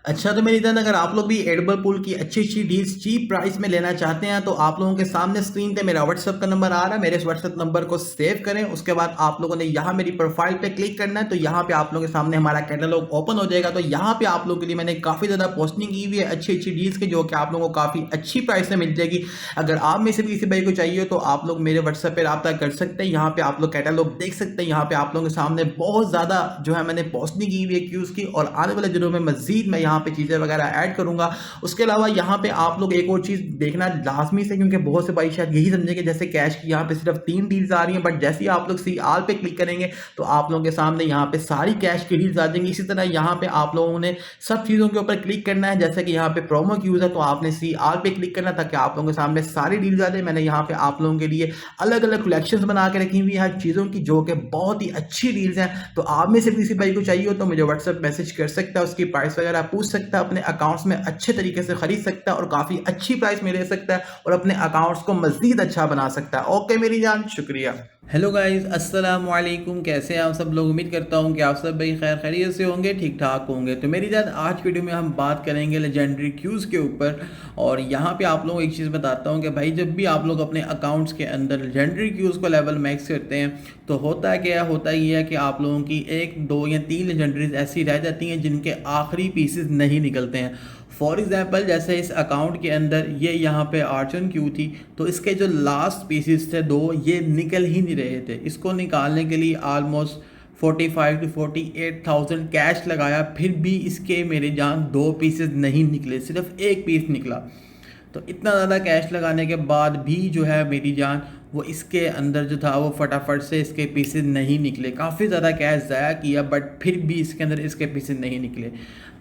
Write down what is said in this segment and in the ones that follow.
अच्छा, तो मेरी जान अगर आप लोग भी एडिबल पूल की अच्छी डील्स चीप प्राइस में लेना चाहते हैं तो आप लोगों के सामने स्क्रीन पे मेरा व्हाट्सएप का नंबर आ रहा है। मेरे इस व्हाट्सएप नंबर को सेव करें। उसके बाद आप लोगों ने यहाँ मेरी प्रोफाइल पे क्लिक करना है, तो यहाँ पे आप लोगों के सामने हमारा कैटलॉग ओपन हो जाएगा। तो यहाँ पे आप लोगों के लिए मैंने काफ़ी ज़्यादा पोस्टिंग की हुई है अच्छी डील्स की, जो कि आप लोगों को काफ़ी अच्छी प्राइस में मिल जाएगी। अगर आप में से भी किसी भाई को चाहिए तो आप लोग मेरे व्हाट्सएप पे रब्ता कर सकते हैं। यहाँ पे आप लोग कैटलॉग देख सकते हैं। यहाँ पे आप लोगों के सामने बहुत ज़्यादा जो है मैंने पोस्टिंग की हुई है क्यूज़ की, और आने वाले दिनों में मजीद मैं यहाँ पे चीज़ें वगैरह ऐड करूंगा। उसके अलावा यहाँ पे आप लोग एक और चीज़ देखना लाजमी से, क्योंकि बहुत से भाई शायद यही समझेंगे जैसे कैश की यहाँ पे सिर्फ 3 डील्स आ रही हैं, बट जैसे ही आप लोग सी आल पे क्लिक करेंगे तो आप लोगों के सामने यहाँ पे सारी कैश की डील्स आ जाएंगी। इसी तरह यहाँ पे आप लोगों ने सब चीज़ों के ऊपर क्लिक करना है। जैसे कि यहाँ पे प्रोमो क्यूज है तो आपने सी आल पे क्लिक करना ताकि आप लोगों के सामने सारी डील्स आ जाए। मैंने यहाँ पे आप लोगों के लिए अलग अलग कलेक्शंस बना के रखी हुई है चीज़ों की, जो कि बहुत ही अच्छी डील्स हैं। तो आप में से किसी भाई को चाहिए हो तो मुझे व्हाट्सएप मैसेज कर सकता है, उसकी प्राइस वगैरह पूछ सकता है, अपने अकाउंट्स में अच्छे तरीके से खरीद सकता है और काफ़ी अच्छी प्राइस में ले सकता है और अपने अकाउंट्स को मज़ीद अच्छा बना सकता है। ओके मेरी जान, शुक्रिया। हेलो गाइस, अस्सलाम वालेकुम। कैसे हैं आप सब लोग? उम्मीद करता हूं कि आप सब भाई खैर खैरियत से होंगे, ठीक ठाक होंगे। तो मेरी जान आज वीडियो में हम बात करेंगे लेजेंडरी क्यूज़ के ऊपर। और यहाँ पे आप लोगों को एक चीज़ बताता हूँ कि भाई जब भी आप लोग अपने अकाउंट्स के अंदर लेजेंडरी क्यूज़ को लेवल मैक्स करते हैं तो होता क्या होता ये है कि आप लोगों की 1 2 या 3 लेजेंडरीज ऐसी रह जाती हैं जिनके आखिरी पीसेस नहीं निकलते हैं। फॉर एग्जांपल जैसे इस अकाउंट के अंदर ये यहाँ पे आर्चन क्यू थी, तो इसके जो लास्ट पीसेस थे 2 ये निकल ही नहीं रहे थे। इसको निकालने के लिए ऑलमोस्ट 45 to 48,000 कैश लगाया, फिर भी इसके मेरे जान 2 पीसेस नहीं निकले, सिर्फ एक पीस निकला। तो इतना ज़्यादा कैश लगाने के बाद भी जो है मेरी जान वो इसके अंदर जो था वो फटाफट से इसके पीसेस नहीं निकले। काफ़ी ज़्यादा कैश ज़ाया किया बट फिर भी इसके अंदर इसके पीसेस नहीं निकले।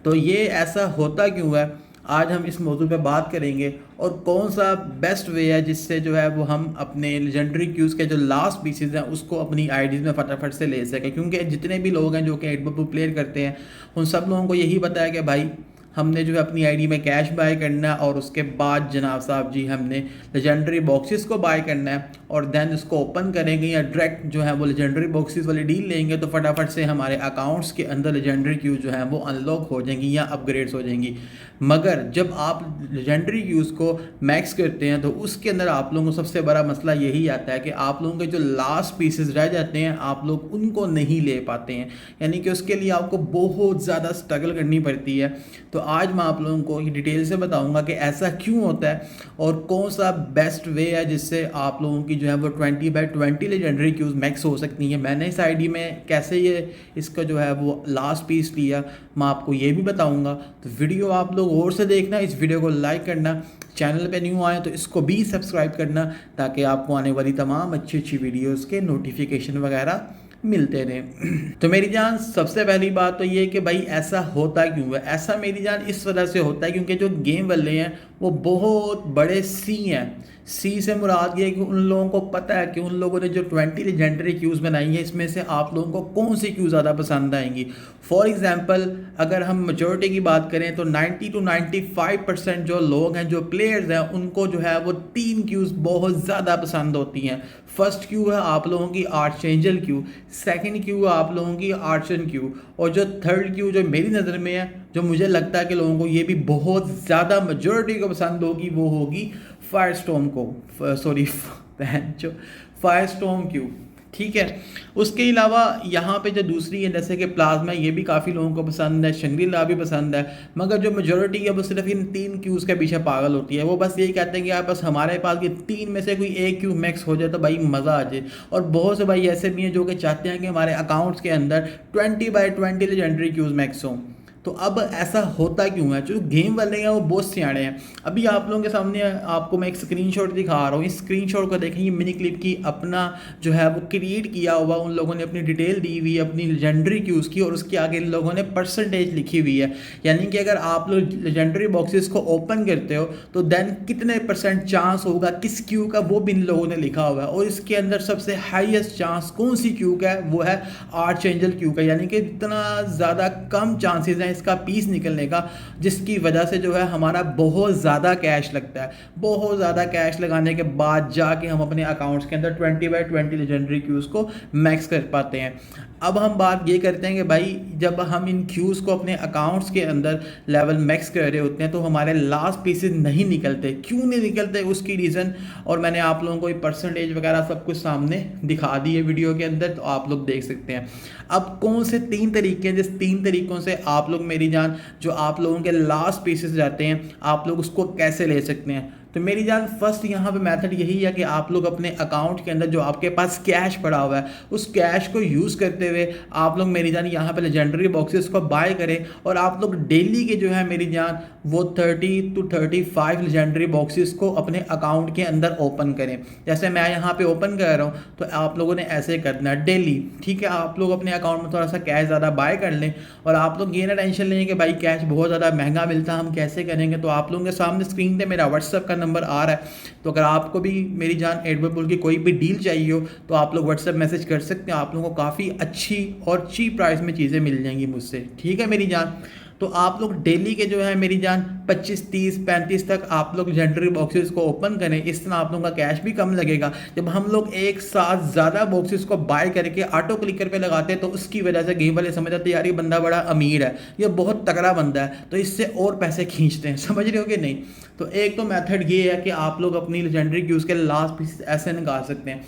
तो ये ऐसा होता क्यों है, आज हम इस मौजू पे बात करेंगे। और कौन सा बेस्ट वे है जिससे जो है वो हम अपने लेजेंडरी क्यूज़ के जो लास्ट पीसेज हैं उसको अपनी आईडीज़ में फटाफट से ले सकें। क्योंकि जितने भी लोग हैं जो कि एडबल प्लेयर करते हैं उन सब लोगों को यही पता है कि भाई हमने जो है अपनी आईडी में कैश बाय करना है और उसके बाद जनाब साहब जी हमने लेजेंडरी बॉक्सेस को बाय करना है और देन उसको ओपन करेंगे या डायरेक्ट जो है वो लेजेंडरी बॉक्सेस वाली डील लेंगे तो फटाफट से हमारे अकाउंट्स के अंदर लेजेंडरी क्यूज जो है वो अनलॉक हो जाएंगी या अपग्रेड्स हो जाएंगी। मगर जब आप लेजेंडरी क्यूज को मैक्स करते हैं तो उसके अंदर आप लोगों को सबसे बड़ा मसला यही आता है कि आप लोगों के जो लास्ट पीसेस रह जाते हैं आप लोग उनको नहीं ले पाते हैं, यानी कि उसके लिए आपको बहुत ज़्यादा स्ट्रगल करनी पड़ती है। तो आज मैं आप लोगों को डिटेल से बताऊंगा कि ऐसा क्यों होता है और कौन सा बेस्ट वे है जिससे आप लोगों की जो है वो 20/20 लेजेंडरी क्यूज मैक्स हो सकती हैं। मैंने इस आईडी में कैसे ये इसका जो है वो लास्ट पीस लिया मैं आपको ये भी बताऊंगा। तो वीडियो आप लोग और से देखना, इस वीडियो को लाइक करना, चैनल पे न्यू आए तो इसको भी सब्सक्राइब करना ताकि आपको आने वाली तमाम अच्छी वीडियोज़ के नोटिफिकेशन वगैरह मिलते रहें। तो मेरी जान सबसे पहली बात तो ये कि भाई ऐसा होता क्यों है। ऐसा मेरी जान इस वजह से होता है क्योंकि जो गेम वाले हैं वो बहुत बड़े सी हैं। सी से मुराद ये है कि उन लोगों को पता है कि उन लोगों ने जो 20 लेजेंडरी क्यूज़ बनाई है इसमें से आप लोगों को कौन सी क्यू ज़्यादा पसंद आएंगी। फॉर एग्जांपल अगर हम मेजॉरिटी की बात करें तो 90 to 95% जो लोग हैं जो प्लेयर्स हैं उनको जो है वो 3 क्यूज़ बहुत ज़्यादा पसंद होती हैं। फर्स्ट क्यू है आप लोगों की आर्चेंजल क्यू, सेकंड क्यू है आप लोगों की आर्चन क्यू, और जो थर्ड क्यू जो मेरी नज़र में है जो मुझे लगता है कि लोगों को ये भी बहुत ज़्यादा मेजॉरिटी को पसंद होगी वो होगी फायरस्टॉर्म को, सॉरी जो फायरस्टॉर्म क्यू। ठीक है, उसके अलावा यहाँ पे जो दूसरी है जैसे कि प्लाज्मा, ये भी काफ़ी लोगों को पसंद है, शंग्री-ला भी पसंद है। मगर जो मेजॉरिटी है वो सिर्फ इन 3 क्यूज़ के पीछे पागल होती है। वो बस यही कहते हैं कि यार बस हमारे पास ये 3 में से कोई एक क्यू मैक्स हो जाए तो भाई मज़ा आ जाए। और बहुत से भाई ऐसे भी हैं जो कि चाहते हैं कि हमारे अकाउंट्स के अंदर 20/20 लेजेंडरी क्यूज़ मैक्स हों। तो अब ऐसा होता क्यों है? जो गेम वाले हैं वो बहुत सियाणे हैं। अभी आप लोगों के सामने आपको मैं एक स्क्रीनशॉट दिखा रहा हूँ। इस स्क्रीनशॉट को देखें, ये मिनी क्लिप की अपना जो है वो क्रिएट किया हुआ उन लोगों ने अपनी डिटेल दी हुई है अपनी लेजेंडरी क्यूज़ की, और उसके आगे इन लोगों ने परसेंटेज लिखी हुई है। यानी कि अगर आप लोग लेजेंडरी बॉक्सेस को ओपन करते हो तो देन कितने % चांस होगा किस क्यू का, वो भी इन लोगों ने लिखा हुआ है। और इसके अंदर सबसे हाईएस्ट चांस कौन सी क्यू का है? वो है आर्चेंजल क्यू का। यानी कि इतना ज़्यादा कम चांसेस हैं है इसका पीस निकलने का, जिसकी वजह से जो है हमारा बहुत ज़्यादा कैश लगता है। बहुत ज़्यादा कैश लगाने के बाद जाके हम अपने अकाउंट्स के अंदर 20/20 लेजेंडरी क्यूज़ को मैक्स कर पाते हैं। अब हम बात ये करते हैं कि भाई जब हम इन क्यूज़ को अपने अकाउंट्स के अंदर लेवल मैक्स कर रहे होते हैं तो हमारे लास्ट पीसेस नहीं निकलते। क्यों नहीं निकलते उसकी रीज़न और मैंने आप लोगों को परसेंटेज वगैरह सब कुछ सामने दिखा दी है वीडियो के अंदर, तो आप लोग देख सकते हैं। अब कौन से 3 तरीके हैं जिस 3 तरीकों से आप लोग मेरी जान जो आप लोगों के लास्ट पीसेस जाते हैं आप लोग उसको कैसे ले सकते हैं। तो मेरी जान फर्स्ट यहाँ पे मेथड यही है कि आप लोग अपने अकाउंट के अंदर जो आपके पास कैश पड़ा हुआ है उस कैश को यूज़ करते हुए आप लोग मेरी जान यहाँ पे लेजेंडरी बॉक्सेस को बाय करें और आप लोग डेली के जो है मेरी जान वो 30 to 35 लेजेंडरी बॉक्सेस को अपने अकाउंट के अंदर ओपन करें। जैसे मैं यहाँ पे ओपन कर रहा हूँ तो आप लोगों ने ऐसे करना है डेली, ठीक है। आप लोग अपने अकाउंट में थोड़ा सा कैश ज़्यादा बाय कर लें और आप लोग ये ना टेंशन लें कि भाई कैश बहुत ज़्यादा महंगा मिलता है हम कैसे करेंगे। तो आप लोगों के सामने स्क्रीन पे मेरा व्हाट्सएप का नंबर आ रहा है, तो अगर आपको भी मेरी जान एडबल की कोई भी डील चाहिए हो तो आप लोग व्हाट्सएप मैसेज कर सकते हैं। आप लोगों को काफ़ी अच्छी और चीप प्राइस में चीज़ें मिल जाएंगी मुझसे, ठीक है मेरी जान। तो आप लोग डेली के जो है मेरी जान 25, 30, 35 तक आप लोग लेजेंडरी बॉक्सेस को ओपन करें। इस तरह आप लोगों का कैश भी कम लगेगा। जब हम लोग एक साथ ज़्यादा बॉक्सेस को बाय करके ऑटो क्लिकर पे लगाते हैं तो उसकी वजह से गेम वाले समझ आते हैं यार ये बंदा बड़ा अमीर है, ये बहुत तगड़ा बंदा है, तो इससे और पैसे खींचते हैं। समझ रहे हो कि नहीं। तो एक तो मेथड ये है कि आप लोग अपनी लेजेंडरी क्यूज़ के लास्ट पीस ऐसे निकाल सकते हैं।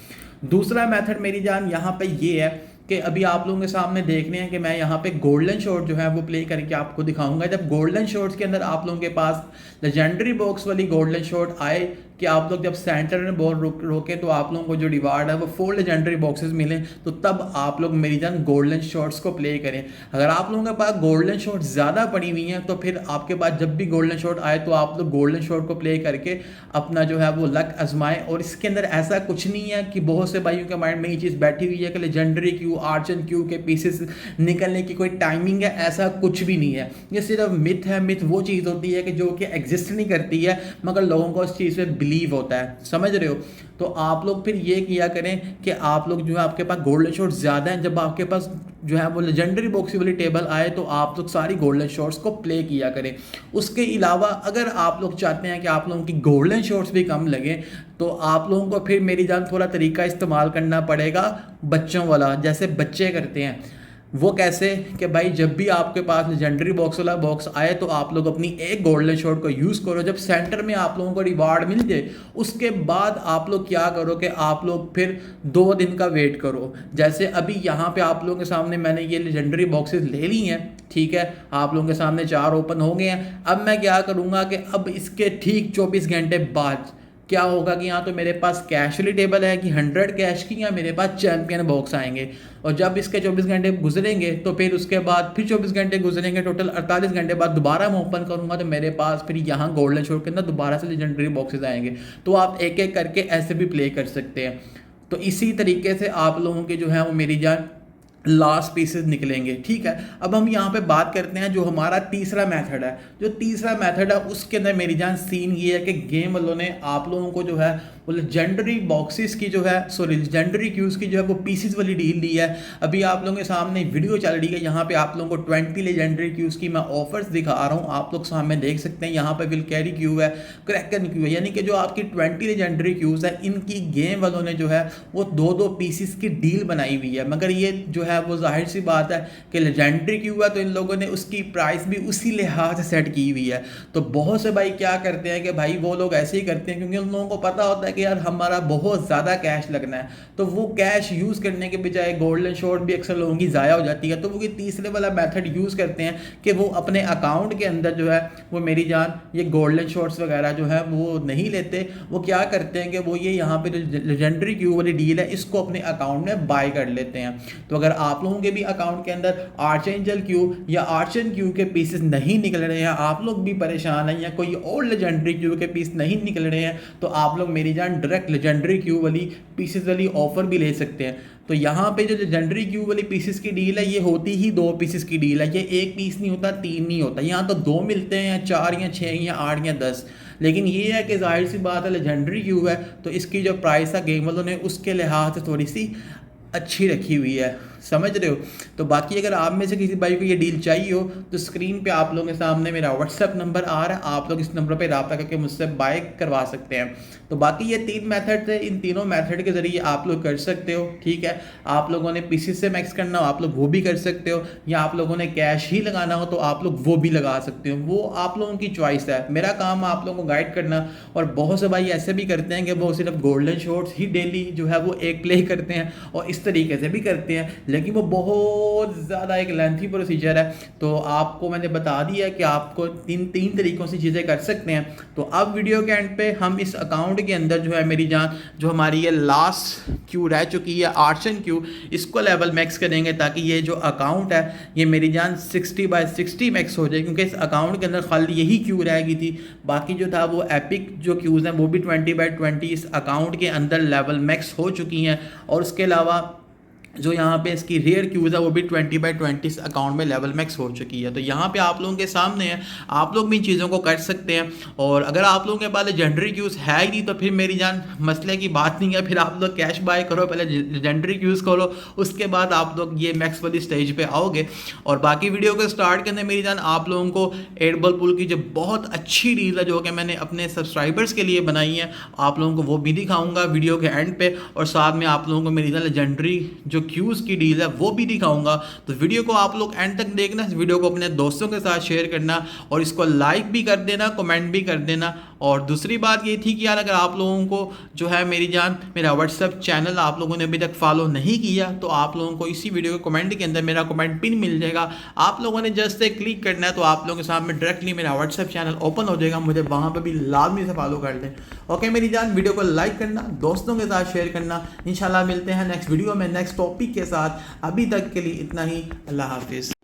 दूसरा मेथड मेरी जान यहाँ पे ये है कि अभी आप लोगों के सामने देख रहे हैं कि मैं यहाँ पे गोल्डन शॉट जो है वो प्ले करके आपको दिखाऊंगा। जब गोल्डन शॉट्स के अंदर आप लोगों के पास लेजेंडरी बॉक्स वाली गोल्डन शॉट आए कि आप लोग जब सेंटर में बॉल रोके तो आप लोगों को जो रिवार्ड है वो 4 लेजेंडरी बॉक्सेस मिले, तो तब आप लोग मेरी जान गोल्डन शॉट्स को प्ले करें। अगर आप लोगों के पास गोल्डन शॉट ज़्यादा पड़ी हुई हैं तो फिर आपके पास जब भी गोल्डन शॉट आए तो आप लोग गोल्डन शॉट को प्ले करके अपना जो है वो लक आजमाएं। और इसके अंदर ऐसा कुछ नहीं है कि बहुत से भाइयों के माइंड में ये चीज़ बैठी हुई है कि लेजेंडरी क्यू आर्चन क्यू के पीसेस निकलने की कोई टाइमिंग है, ऐसा कुछ भी नहीं है। ये सिर्फ मिथ है। मिथ वो चीज़ होती है कि जो कि एग्जिस्ट नहीं करती है मगर लोगों को उस चीज़ पे बिलीव होता है, समझ रहे हो। तो आप लोग फिर ये किया करें कि आप लोग जो है आपके पास गोल्डन शॉट ज़्यादा हैं, जब आपके पास जो है वो लेजेंडरी बॉक्स वाली टेबल आए तो आप लोग सारी गोल्डन शॉट्स को प्ले किया करें। उसके अलावा अगर आप लोग चाहते हैं कि आप लोगों की गोल्डन शॉट्स भी कम लगे तो आप लोगों को फिर मेरी जान थोड़ा तरीका इस्तेमाल करना पड़ेगा बच्चों वाला, जैसे बच्चे करते हैं। वो कैसे कि भाई जब भी आपके पास लेजेंडरी बॉक्स वाला बॉक्स आए तो आप लोग अपनी एक गोल्डन शॉट को यूज़ करो। जब सेंटर में आप लोगों को रिवार्ड मिल जाए उसके बाद आप लोग क्या करो कि आप लोग फिर 2 दिन का वेट करो। जैसे अभी यहाँ पे आप लोगों के सामने मैंने ये लेजेंडरी बॉक्सेस ले ली हैं, ठीक है, आप लोगों के सामने 4 ओपन हो गए हैं। अब मैं क्या करूँगा कि अब इसके ठीक 24 घंटे बाद क्या होगा कि यहाँ तो मेरे पास कैश वाली टेबल है कि 100 कैश की, या मेरे पास चैंपियन बॉक्स आएंगे। और जब इसके 24 घंटे गुजरेंगे तो फिर उसके बाद फिर 24 घंटे गुजरेंगे, टोटल 48 घंटे बाद दोबारा मैं ओपन करूंगा तो मेरे पास फिर यहाँ गोल्डन शॉट के अंदर दोबारा से लेजेंडरी बॉक्सेस आएंगे। तो आप एक एक करके ऐसे भी प्ले कर सकते हैं। तो इसी तरीके से आप लोगों के जो है वो मेरी जान लास्ट पीसेस निकलेंगे, ठीक है। अब हम यहाँ पे बात करते हैं जो हमारा तीसरा मेथड है। जो तीसरा मेथड है उसके अंदर मेरी जान सीन ये है कि गेम वालों ने आप लोगों को जो है वो लेजेंडरी बॉक्सेस की जो है लेजेंडरी क्यूज़ की जो है वो पीसेस वाली डील दी है। अभी आप लोगों के सामने वीडियो चल रही है, यहाँ पे आप लोगों को 20 लेजेंडरी क्यूज़ की मैं ऑफर्स दिखा रहा हूँ। आप लोग सामने देख सकते हैं यहाँ पे विल कैरी क्यू है, क्रैकन क्यू है, यानी कि जो आपकी 20 लेजेंडरी क्यूज़ है इनकी गेम वालों ने जो है वो 2-2 पीसेस की डील बनाई हुई है। मगर ये जो है वो जाहिर सी बात है कि लेजेंडरी क्यू है तो इन लोगों ने उसकी प्राइस भी उसी लिहाज से सेट की हुई है। तो बहुत से भाई क्या करते हैं कि भाई वो लोग ऐसे ही करते हैं क्योंकि उन लोगों को पता होता है कि यार हमारा बहुत ज़्यादा कैश लगना है, तो वो कैश यूज़ करने के बजाय गोल्डन शॉट भी अक्सर लोगों की ज़ाया हो जाती है। तो वो ये तीसरे वाला मेथड यूज़ करते हैं कि वो अपने अकाउंट के अंदर जो है वो मेरी जान ये गोल्डन शॉट्स वगैरह जो है वो नहीं लेते। वो क्या करते हैं कि वो ये यहाँ पे लेजेंडरी क्यू वाली डील है इसको अपने अकाउंट में बाय कर लेते हैं। तो अगर आप लोगों के भी अकाउंट के अंदर आर्चेंजल क्यू या आर्चन क्यू के पीसेस नहीं निकल रहे हैं, आप लोग भी परेशान हैं या कोई और लेजेंडरी क्यू के पीस नहीं निकल रहे हैं, तो आप लोग मेरी जान डायरेक्ट लेजेंडरी क्यू वाली पीसेस वाली ऑफर भी ले सकते हैं। तो यहाँ पे जो लेजेंडरी क्यू वाली पीसेस की डील है ये होती ही 2 पीसेस की डील है। ये 1 पीस नहीं होता, 3 नहीं होता, यहाँ तो 2 मिलते हैं या 4 या 6 या 8 या 10। लेकिन ये है कि जाहिर सी बात है लेजेंडरी क्यू है तो इसकी जो प्राइस है गेम वालों ने उसके लिहाज से थोड़ी सी अच्छी रखी हुई है। समझ रहे हो। तो बाकी अगर आप में से किसी भाई को ये डील चाहिए हो तो स्क्रीन पे आप लोगों के सामने मेरा व्हाट्सएप नंबर आ रहा है, आप लोग इस नंबर पे रब्ता करके मुझसे बाय करवा सकते हैं। तो बाकी ये 3 मेथड थे, इन तीनों मेथड के ज़रिए आप लोग कर सकते हो, ठीक है। आप लोगों ने पीसी से मैक्स करना हो आप लोग वो भी कर सकते हो, या आप लोगों ने कैश ही लगाना हो तो आप लोग वो भी लगा सकते हो, वो आप लोगों की चॉइस है। मेरा काम है आप लोगों को गाइड करना। और बहुत से भाई ऐसे भी करते हैं कि वो सिर्फ गोल्डन शॉट्स ही डेली जो है वो एक प्ले करते हैं और इस तरीके से भी करते हैं, लेकिन वो बहुत ज़्यादा एक लेंथी प्रोसीजर है। तो आपको मैंने बता दिया कि आपको तीन तरीकों से चीज़ें कर सकते हैं। तो अब वीडियो के एंड पे हम इस अकाउंट के अंदर जो है मेरी जान, जो हमारी ये लास्ट क्यू रह चुकी है आर्शन क्यू, इसको लेवल मैक्स करेंगे ताकि ये जो अकाउंट है ये मेरी जान 60/60 मैक्स हो जाए, क्योंकि इस अकाउंट के अंदर खाली यही क्यू रह गई थी। बाकी जो था वो एपिक जो क्यूज़ हैं वो भी 20/20 इस अकाउंट के अंदर लेवल मैक्स हो चुकी हैं। और उसके अलावा जो यहाँ पे इसकी रेयर क्यूज़ है वो भी 20/20 अकाउंट में लेवल मैक्स हो चुकी है। तो यहाँ पे आप लोगों के सामने है, आप लोग भी इन चीज़ों को कर सकते हैं। और अगर आप लोगों के पास लेजेंडरी क्यूज़ है ही नहीं तो फिर मेरी जान मसले की बात नहीं है, फिर आप लोग कैश बाय करो, पहले लेजेंडरी क्यूज़ खोलो, उसके बाद आप लोग ये मैक्स वाली स्टेज पे आओगे। और बाकी वीडियो को स्टार्ट करने मेरी जान आप लोगों को एडबल पुल की जो बहुत अच्छी डील है जो कि मैंने अपने सब्सक्राइबर्स के लिए बनाई है, आप लोगों को वो भी दिखाऊंगा वीडियो के एंड पे। और साथ में आप लोगों को मेरी जान लेजेंडरी जो क्यूज़ की डील है वो भी दिखाऊंगा। तो वीडियो को आप लोग एंड तक देखना, इस वीडियो को अपने दोस्तों के साथ शेयर करना और इसको लाइक भी कर देना, कमेंट भी कर देना। और दूसरी बात ये थी कि यार अगर आप लोगों को जो है मेरी जान मेरा व्हाट्सएप चैनल आप लोगों ने अभी तक फॉलो नहीं किया तो आप लोगों को इसी वीडियो के कमेंट के अंदर मेरा कमेंट पिन मिल जाएगा, आप लोगों ने जस्ट से क्लिक करना है तो आप लोगों के सामने डायरेक्टली मेरा व्हाट्सएप चैनल ओपन हो जाएगा, मुझे वहाँ पर भी लाजमी से फॉलो कर दें। ओके मेरी जान, वीडियो को लाइक करना, दोस्तों के साथ शेयर करना। इंशाल्लाह मिलते हैं नेक्स्ट वीडियो में नेक्स्ट टॉपिक के साथ। अभी तक के लिए इतना ही, अल्लाह हाफिज़।